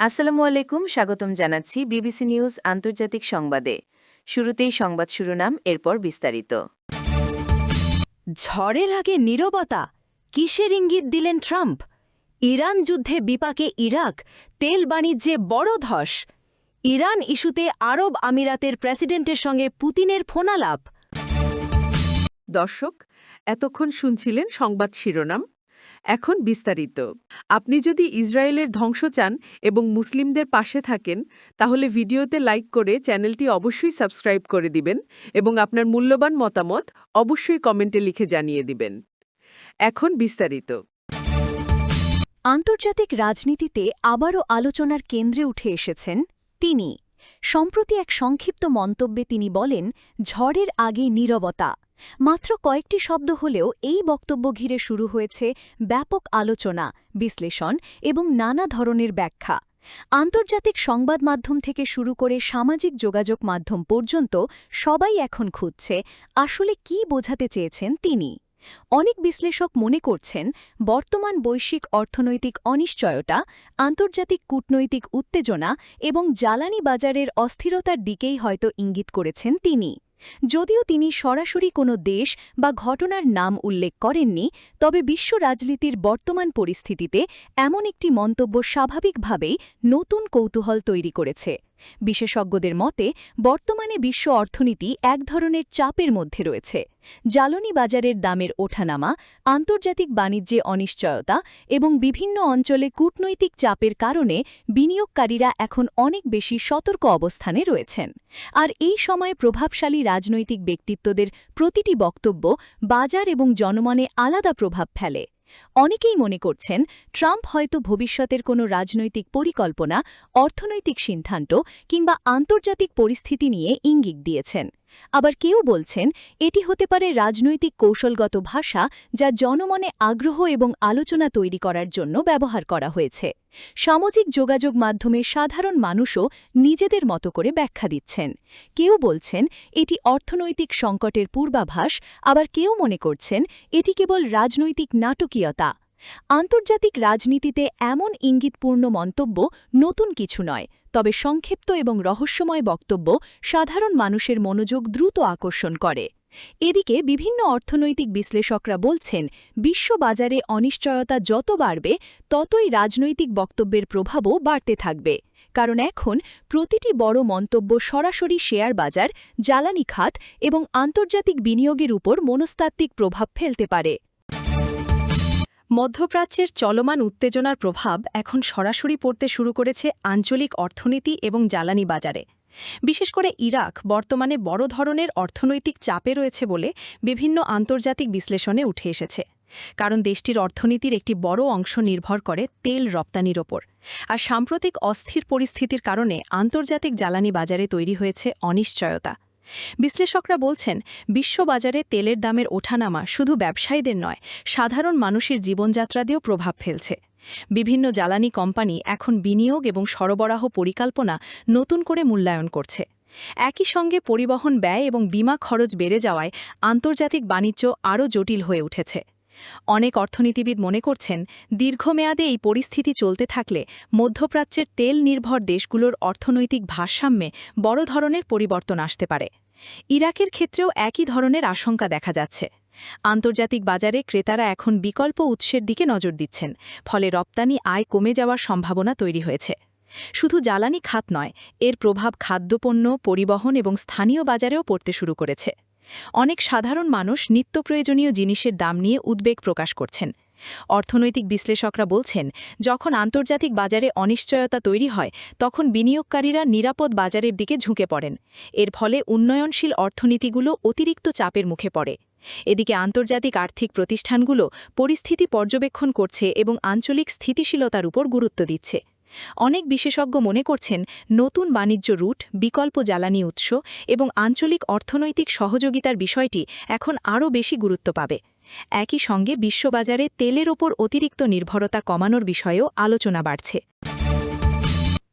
আসসালামু আলাইকুম, স্বাগতম জানাচ্ছি বিবিসি নিউজ আন্তর্জাতিক সংবাদে। শুরুতেই সংবাদ শিরোনাম, এরপর বিস্তারিত। ঝড়ের আগে নীরবতা, কিসের ইঙ্গিত দিলেন ট্রাম্প? ইরান যুদ্ধে বিপাকে ইরাক, তেল বাণিজ্যে বড় ধস। ইরান ইস্যুতে আরব আমিরাতের প্রেসিডেন্টের সঙ্গে পুতিনের ফোনালাপ। দর্শক, এতক্ষণ শুনছিলেন সংবাদ শিরোনাম। এখন বিস্তারিত। আপনি যদি ইসরায়েলের ধ্বংস চান এবং মুসলিমদের পাশে থাকেন, তাহলে ভিডিওতে লাইক করে চ্যানেলটি অবশ্যই সাবস্ক্রাইব করে দিবেন এবং আপনার মূল্যবান মতামত অবশ্যই কমেন্টে লিখে জানিয়ে দিবেন। এখন বিস্তারিত। আন্তর্জাতিক রাজনীতিতে আবারও আলোচনার কেন্দ্রে উঠে এসেছেন তিনি। সম্প্রতি এক সংক্ষিপ্ত মন্তব্যে তিনি বলেন, ঝড়ের আগে নীরবতা। মাত্র কয়েকটি শব্দ হলেও এই বক্তব্য ঘিরে শুরু হয়েছে ব্যাপক আলোচনা, বিশ্লেষণ এবং নানা ধরনের ব্যাখ্যা। আন্তর্জাতিক সংবাদ মাধ্যম থেকে শুরু করে সামাজিক যোগাযোগ মাধ্যম পর্যন্ত সবাই এখন খুঁজছে আসলে কী বোঝাতে চেয়েছেন তিনি। অনেক বিশ্লেষক মনে করছেন, বর্তমান বৈশ্বিক অর্থনৈতিক অনিশ্চয়তা, আন্তর্জাতিক কূটনৈতিক উত্তেজনা এবং জ্বালানি বাজারের অস্থিরতার দিকেই হয়তো ইঙ্গিত করেছেন তিনি। যদিও তিনি সরাসরি কোনো দেশ বা ঘটনার নাম উল্লেখ করেননি, তবে বিশ্ব রাজনীতির বর্তমান পরিস্থিতিতে এমন একটি মন্তব্য স্বাভাবিকভাবেই নতুন কৌতূহল তৈরি করেছে। বিশেষজ্ঞদের মতে, বর্তমানে বিশ্ব অর্থনীতি এক ধরনের চাপের মধ্যে রয়েছে। জ্বালানি বাজারের দামের ওঠানামা, আন্তর্জাতিক বাণিজ্যে অনিশ্চয়তা এবং বিভিন্ন অঞ্চলে কূটনৈতিক চাপের কারণে বিনিয়োগকারীরা এখন অনেক বেশি সতর্ক অবস্থানে রয়েছেন। আর এই সময়ে প্রভাবশালী রাজনৈতিক ব্যক্তিত্বদের প্রতিটি বক্তব্য বাজার এবং জনমনে আলাদা প্রভাব ফেলে। অনেকেই মনে করছেন, ট্রাম্প হয়তো ভবিষ্যতের কোনো রাজনৈতিক পরিকল্পনা, অর্থনৈতিক সিদ্ধান্ত কিংবা আন্তর্জাতিক পরিস্থিতি নিয়ে ইঙ্গিত দিয়েছেন। আবার কেউ বলছেন, এটি হতে পারে রাজনৈতিক কৌশলগত ভাষা, যা জনমনে আগ্রহ এবং আলোচনা তৈরি করার জন্য ব্যবহার করা হয়েছে। সামাজিক যোগাযোগ মাধ্যমে সাধারণ মানুষও নিজেদের মতো করে ব্যাখ্যা দিচ্ছেন। কেউ বলছেন, এটি অর্থনৈতিক সংকটের পূর্বাভাস, আবার কেউ মনে করছেন, এটি কেবল রাজনৈতিক নাটকীয়তা। আন্তর্জাতিক রাজনীতিতে এমন ইঙ্গিতপূর্ণ মন্তব্য নতুন কিছু নয়, তবে সংক্ষিপ্ত এবং রহস্যময় বক্তব্য সাধারণ মানুষের মনোযোগ দ্রুত আকর্ষণ করে। এদিকে বিভিন্ন অর্থনৈতিক বিশ্লেষকরা বলছেন, বিশ্ববাজারে অনিশ্চয়তা যত বাড়বে, ততই রাজনৈতিক বক্তব্যের প্রভাবও বাড়তে থাকবে। কারণ এখন প্রতিটি বড় মন্তব্য সরাসরি শেয়ার বাজার, জ্বালানি খাত এবং আন্তর্জাতিক বিনিয়োগের উপর মনস্তাত্ত্বিক প্রভাব ফেলতে পারে। মধ্যপ্রাচ্যের চলমান উত্তেজনার প্রভাব এখন সরাসরি পড়তে শুরু করেছে আঞ্চলিক অর্থনীতি এবং জ্বালানি বাজারে। বিশেষ করে ইরাক বর্তমানে বড় ধরনের অর্থনৈতিক চাপে রয়েছে বলে বিভিন্ন আন্তর্জাতিক বিশ্লেষণে উঠে এসেছে। কারণ দেশটির অর্থনীতির একটি বড় অংশ নির্ভর করে তেল রপ্তানির ওপর। আর সাম্প্রতিক অস্থির পরিস্থিতির কারণে আন্তর্জাতিক জ্বালানি বাজারে তৈরি হয়েছে অনিশ্চয়তা। বিশ্লেষকরা বলছেন, বিশ্ববাজারে তেলের দামের ওঠানামা শুধু ব্যবসায়ীদের নয়, সাধারণ মানুষের জীবনযাত্রাতেও প্রভাব ফেলছে। বিভিন্ন জ্বালানি কোম্পানি এখন বিনিয়োগ এবং সরবরাহ পরিকল্পনা নতুন করে মূল্যায়ন করছে। একই সঙ্গে পরিবহন ব্যয় এবং বীমা খরচ বেড়ে যাওয়ায় আন্তর্জাতিক বাণিজ্য আরও জটিল হয়ে উঠেছে। অনেক অর্থনীতিবিদ মনে করছেন, দীর্ঘমেয়াদে এই পরিস্থিতি চলতে থাকলে মধ্যপ্রাচ্যের তেল নির্ভর দেশগুলোর অর্থনৈতিক ভারসাম্যে বড় ধরনের পরিবর্তন আসতে পারে। ইরাকের ক্ষেত্রেও একই ধরনের আশঙ্কা দেখা যাচ্ছে। আন্তর্জাতিক বাজারে ক্রেতারা এখন বিকল্প উৎসের দিকে নজর দিচ্ছেন, ফলে রপ্তানি আয় কমে যাওয়ার সম্ভাবনা তৈরি হয়েছে। শুধু জ্বালানি খাত নয়, এর প্রভাব খাদ্যপণ্য, পরিবহন এবং স্থানীয় বাজারেও পড়তে শুরু করেছে। অনেক সাধারণ মানুষ নিত্যপ্রয়োজনীয় জিনিসের দাম নিয়ে উদ্বেগ প্রকাশ করছেন। অর্থনৈতিক বিশ্লেষকরা বলছেন, যখন আন্তর্জাতিক বাজারে অনিশ্চয়তা তৈরি হয়, তখন বিনিয়োগকারীরা নিরাপদ বাজারের দিকে ঝুঁকে পড়েন। এর ফলে উন্নয়নশীল অর্থনীতিগুলো অতিরিক্ত চাপের মুখে পড়ে। এদিকে আন্তর্জাতিক আর্থিক প্রতিষ্ঠানগুলো পরিস্থিতি পর্যবেক্ষণ করছে এবং আঞ্চলিক স্থিতিশীলতার উপর গুরুত্ব দিচ্ছে। অনেক বিশেষজ্ঞ মনে করছেন, নতুন বাণিজ্য রুট, বিকল্প জ্বালানি উৎস এবং আঞ্চলিক অর্থনৈতিক সহযোগিতার বিষয়টি এখন আরও বেশি গুরুত্ব পাবে। একই সঙ্গে বিশ্ববাজারে তেলের ওপর অতিরিক্ত নির্ভরতা কমানোর বিষয়েও আলোচনা বাড়ছে।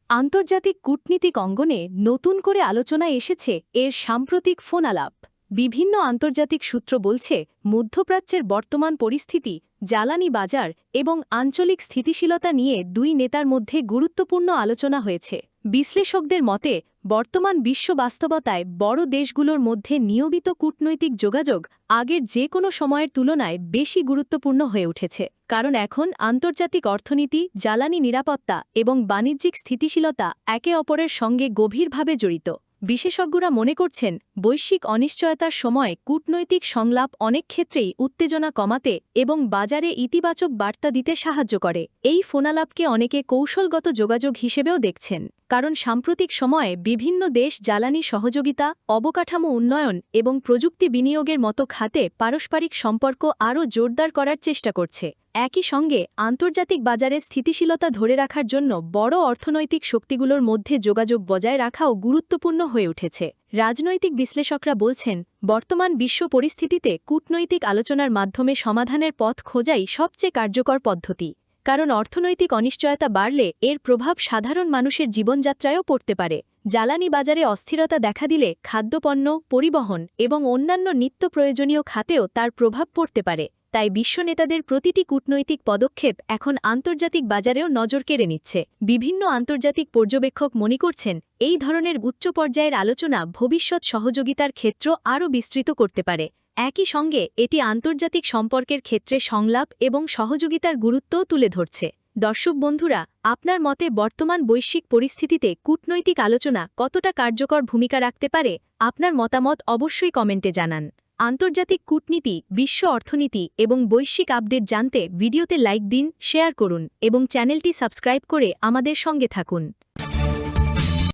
আন্তর্জাতিক কূটনীতিক অঙ্গনে নতুন করে আলোচনায় এসেছে এর সাম্প্রতিক ফোনালাপ। বিভিন্ন আন্তর্জাতিক সূত্র বলছে মধ্যপ্রাচ্যের বর্তমান পরিস্থিতি, জ্বালানি বাজার এবং আঞ্চলিক স্থিতিশীলতা নিয়ে দুই নেতার মধ্যে গুরুত্বপূর্ণ আলোচনা হয়েছে। বিশ্লেষকদের মতে বর্তমান বিশ্ব বাস্তবতায় বড় দেশগুলোর মধ্যে নিয়মিত কূটনৈতিক যোগাযোগ আগের যে কোনো সময়ের তুলনায় বেশি গুরুত্বপূর্ণ হয়ে উঠেছে, কারণ এখন আন্তর্জাতিক অর্থনীতি, জ্বালানি নিরাপত্তা এবং বাণিজ্যিক স্থিতিশীলতা একে অপরের সঙ্গে গভীরভাবে জড়িত। বিশেষজ্ঞরা মনে করছেন বৈশ্বিক অনিশ্চয়তার সময় কূটনৈতিক সংলাপ অনেক ক্ষেত্রেই উত্তেজনা কমাতে এবং বাজারে ইতিবাচক বার্তা দিতে সাহায্য করে। এই ফোনালাপকে অনেকে কৌশলগত যোগাযোগ হিসেবেও দেখছেন, কারণ সাম্প্রতিক সময়ে বিভিন্ন দেশ জ্বালানি সহযোগিতা, অবকাঠামো উন্নয়ন এবং প্রযুক্তি বিনিয়োগের মতো খাতে পারস্পরিক সম্পর্ক আরও জোরদার করার চেষ্টা করছে। একই সঙ্গে আন্তর্জাতিক বাজারে স্থিতিশীলতা ধরে রাখার জন্য বড় অর্থনৈতিক শক্তিগুলোর মধ্যে যোগাযোগ বজায় রাখাও গুরুত্বপূর্ণ হয়ে উঠেছে। রাজনৈতিক বিশ্লেষকরা বলছেন বর্তমান বিশ্ব পরিস্থিতিতে কূটনৈতিক আলোচনার মাধ্যমে সমাধানের পথ খোঁজাই সবচেয়ে কার্যকর পদ্ধতি, কারণ অর্থনৈতিক অনিশ্চয়তা বাড়লে এর প্রভাব সাধারণ মানুষের জীবনযাত্রায়ও পড়তে পারে। জ্বালানি বাজারে অস্থিরতা দেখা দিলে খাদ্যপণ্য, পরিবহন এবং অন্যান্য নিত্য প্রয়োজনীয় খাতেও তার প্রভাব পড়তে পারে। তাই বিশ্ব নেতাদের প্রতিটি কূটনৈতিক পদক্ষেপ এখন আন্তর্জাতিক বাজারেও নজর কেড়ে নিচ্ছে। বিভিন্ন আন্তর্জাতিক পর্যবেক্ষক মনে করছেন এই ধরনের উচ্চ পর্যায়ের আলোচনা ভবিষ্যৎ সহযোগিতার ক্ষেত্র আরও বিস্তৃত করতে পারে। একই সঙ্গে এটি আন্তর্জাতিক সম্পর্কের ক্ষেত্রে সংলাপ এবং সহযোগিতার গুরুত্বও তুলে ধরছে। দর্শক বন্ধুরা, আপনার মতে বর্তমান বৈশ্বিক পরিস্থিতিতে কূটনৈতিক আলোচনা কতটা কার্যকর ভূমিকা রাখতে পারে? আপনার মতামত অবশ্যই কমেন্টে জানান। আন্তর্জাতিক কূটনীতি, বিশ্ব অর্থনীতি এবং বৈশ্বিক আপডেট জানতে ভিডিওতে লাইক দিন, শেয়ার করুন এবং চ্যানেলটি সাবস্ক্রাইব করে আমাদের সঙ্গে থাকুন।